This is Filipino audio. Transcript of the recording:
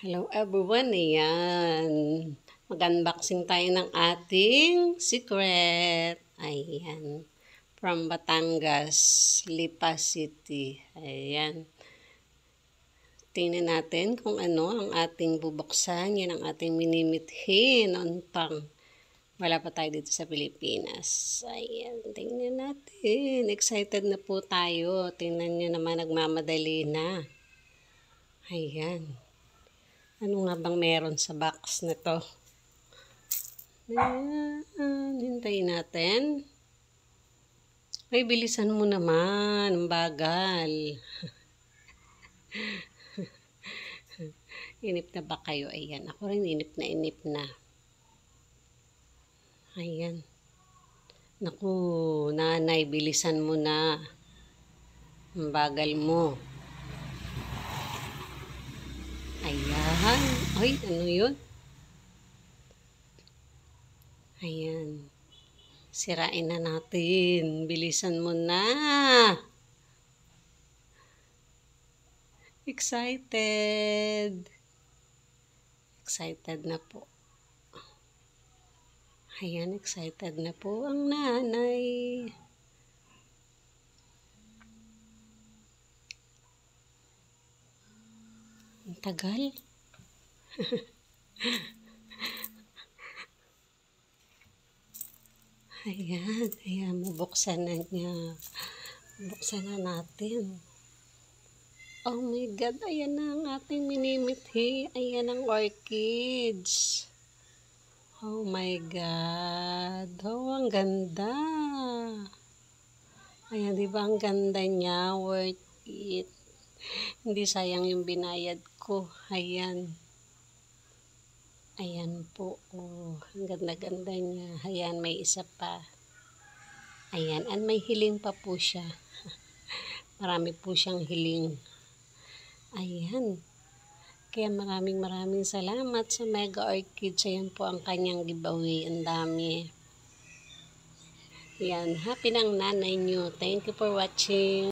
Hello everyone, ayan. Mag-unboxing tayo ng ating secret. Ayan. From Batangas, Lipa City. Ayan. Tingnan natin kung ano ang ating bubuksan. Yan ang ating minimithin noon pang wala pa tayo dito sa Pilipinas. Ayan. Tingnan natin. Excited na po tayo. Tingnan nyo naman, nagmamadali na. Ayan. Ano nga bang meron sa box na to? Ayan, hintayin natin. Ay, bilisan mo naman. Ang bagal. Inip na ba kayo? Ayan, ako rin inip na. Ayan. Naku, nanay, bilisan mo na. Ang bagal mo. Ayan. Ay, ano yun? Ayan. Sirain na natin. Bilisan mo na. Excited. Excited na po. Ayan, excited na po ang nanay. Ang tagal. Ayan, bubuksan na niya. Buksan na natin. Oh my God, ayan na ang ating minimithi. Ayan ang orchids. Oh my God. Oh, ang ganda. Ayan, di ba ang ganda niya? Worth it. Hindi sayang yung binayad ko. Ayan. Ayan po. Oh, ang ganda-ganda niya. Ayan, may isa pa. Ayan, and may hiling pa po siya. Marami po siyang hiling. Ayan. Kaya maraming salamat sa Mega Orchids. Ayan po ang kanyang giveaway. Ang dami. Ayan, happy ng nanay nyo. Thank you for watching.